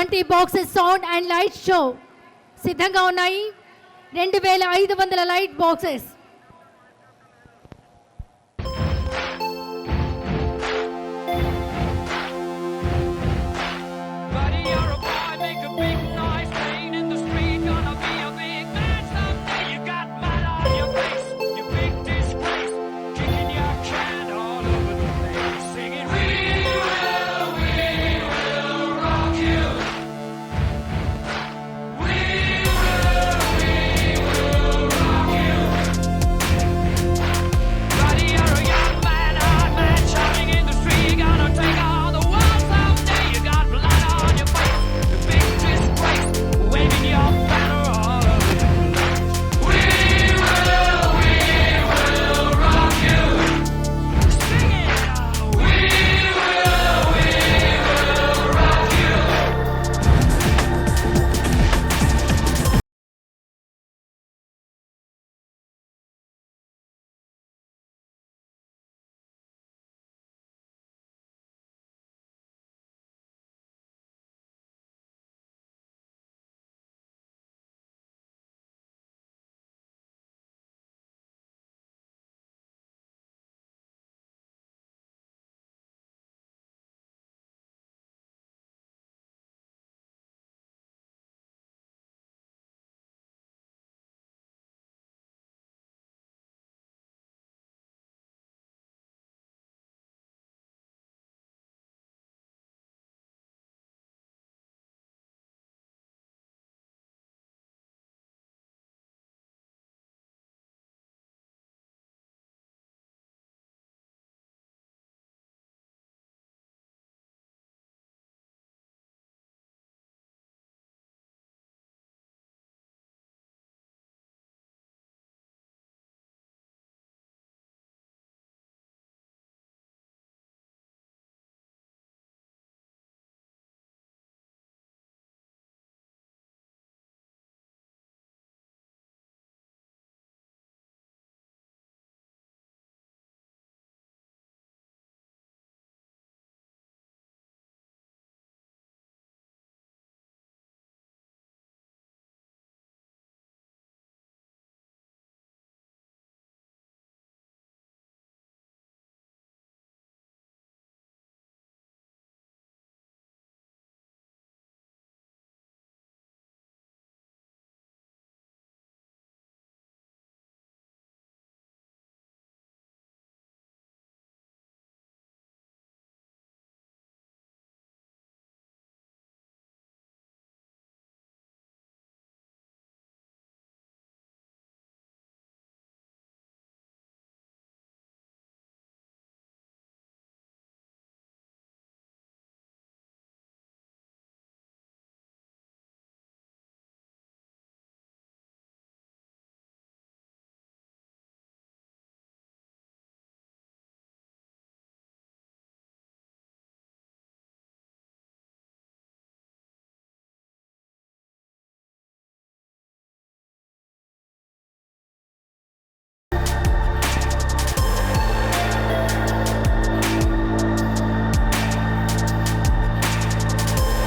20 boxes sound and light show సిద్ధంగా ఉన్నాయి. 2500 light boxes.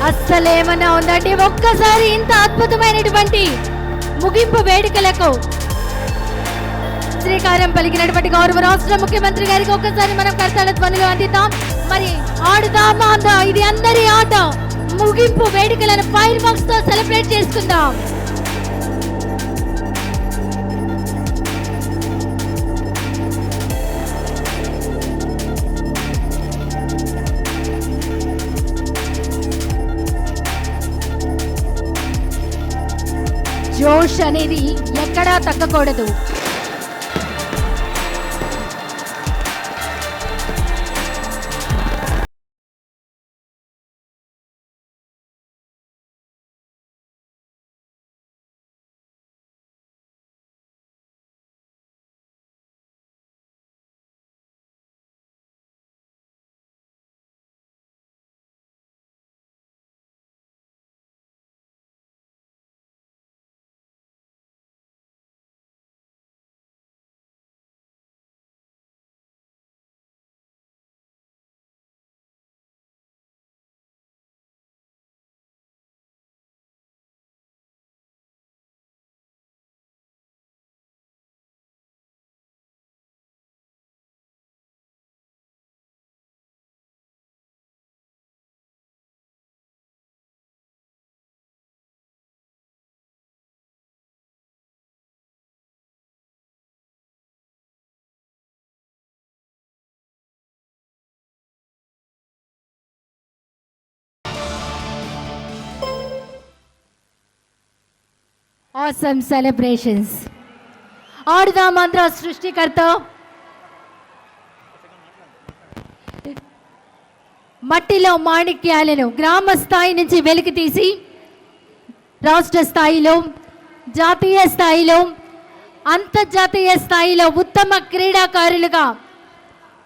అస్సలు ఏమన్నా ఉందండి? ఒక్కసారి ఇంత అద్భుతమైనటువంటి ముగింపు వేడుకలకు శ్రీకారం పలికినటువంటి గౌరవ రాష్ట్ర ముఖ్యమంత్రి గారికి ఒక్కసారి మనం కర్తాళ ధ్వనులు అందిద్దాం. మరి ఆడుదామా అందా, ఇది అందరి ఆట. ముగింపు వేడుకలను ఫైర్ వర్క్స్ తో సెలబ్రేట్ చేసుకుందాం. జోష్ అనేది ఎక్కడా తగ్గకూడదు. awesome celebrations. ఆడుదాం ఆంధ్ర సృష్టికర్త మట్టిలో మాణిక్యాలను గ్రామ స్థాయి నుంచి వెలికి తీసి రాష్ట్ర స్థాయిలో, జాతీయ స్థాయిలో, అంతర్జాతీయ స్థాయిలో ఉత్తమ క్రీడాకారులుగా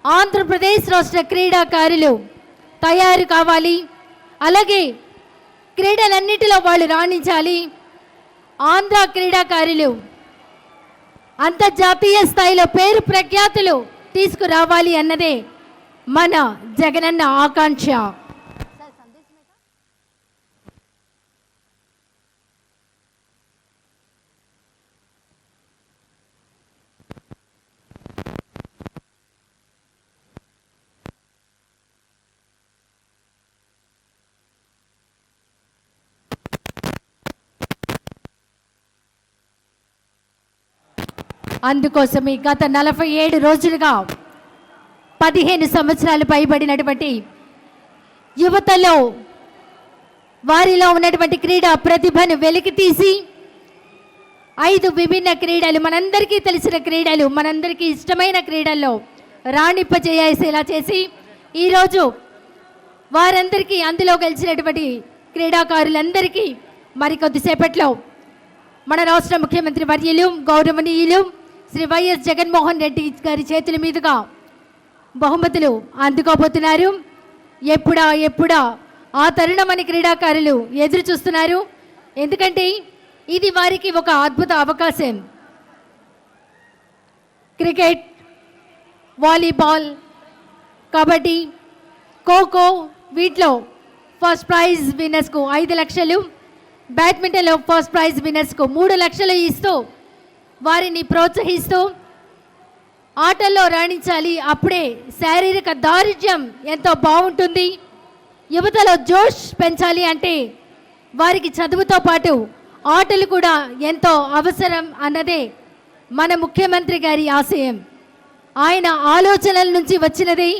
ఆంధ్రప్రదేశ్ రాష్ట్ర క్రీడాకారులు తయారు కావాలి. అలాగే క్రీడలన్నిటిలో వాళ్ళు రాణించాలి. ఆంధ్ర క్రీడాకారులు అంతర్జాతీయ స్థాయిలో పేరు ప్రఖ్యాతులు తీసుకురావాలి అన్నదే మన జగనన్న ఆకాంక్ష. అందుకోసమే గత 47 రోజులుగా 15 సంవత్సరాలు పైబడినటువంటి యువతలో వారిలో ఉన్నటువంటి క్రీడా ప్రతిభను వెలికి తీసి 5 విభిన్న క్రీడలు, మనందరికీ తెలిసిన క్రీడలు, మనందరికీ ఇష్టమైన క్రీడల్లో రాణింపజేసేలా చేసి ఈరోజు వారందరికీ, అందులో గెలిచినటువంటి క్రీడాకారులందరికీ మరికొద్దిసేపట్లో మన రాష్ట్ర ముఖ్యమంత్రి వర్యులు గౌరవనీయులు శ్రీ వైఎస్ జగన్మోహన్ రెడ్డి గారి చేతుల మీదుగా బహుమతులు అందుకోబోతున్నారు. ఎప్పుడా ఆ తరుణమని క్రీడాకారులు ఎదురు చూస్తున్నారు. ఎందుకంటే ఇది వారికి ఒక అద్భుత అవకాశం. క్రికెట్, వాలీబాల్, కబడ్డీ, ఖోఖో వీటిలో ఫస్ట్ ప్రైజ్ విన్నర్స్కు 5 లక్షలు, బ్యాడ్మింటన్లో ఫస్ట్ ప్రైజ్ విన్నర్స్కు 3 లక్షలు ఇస్తూ వారిని ప్రోత్సహిస్తూ ఆటల్లో రాణించాలి. అప్పుడే శారీరక దారిద్ర్యం ఎంతో బాగుంటుంది. యువతలో జోష్ పెంచాలి అంటే వారికి చదువుతో పాటు ఆటలు కూడా ఎంతో అవసరం అన్నదే మన ముఖ్యమంత్రి గారి ఆశయం. ఆయన ఆలోచనల నుంచి వచ్చినది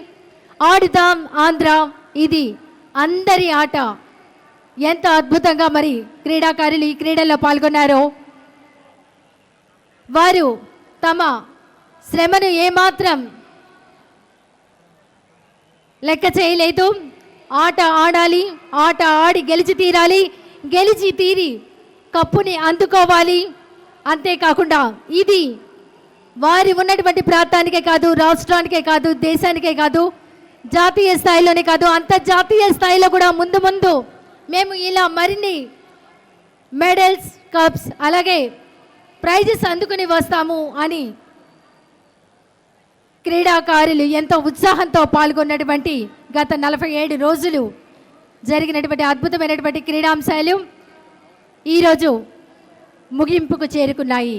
ఆడుదాం ఆంధ్ర. ఇది అందరి ఆట. ఎంత అద్భుతంగా మరి క్రీడాకారులు ఈ క్రీడల్లో పాల్గొన్నారో. వారు తమ శ్రమను ఏమాత్రం లెక్క చేయలేదు. ఆట ఆడాలి, ఆట ఆడి గెలిచి తీరాలి, గెలిచి తీరి కప్పుని అందుకోవాలి. అంతేకాకుండా ఇది వారి ఉన్నటువంటి ప్రాంతానికే కాదు, రాష్ట్రానికే కాదు, దేశానికే కాదు, జాతీయ స్థాయిలోనే కాదు, అంతర్జాతీయ స్థాయిలో కూడా ముందు మేము ఇలా మరిన్ని మెడల్స్, కప్స్ అలాగే ప్రైజెస్ అందుకుని వస్తాము అని క్రీడాకారులు ఎంతో ఉత్సాహంతో పాల్గొన్నటువంటి గత 47 రోజులు జరిగినటువంటి అద్భుతమైనటువంటి క్రీడాంశాలు ఈరోజు ముగింపుకు చేరుకున్నాయి.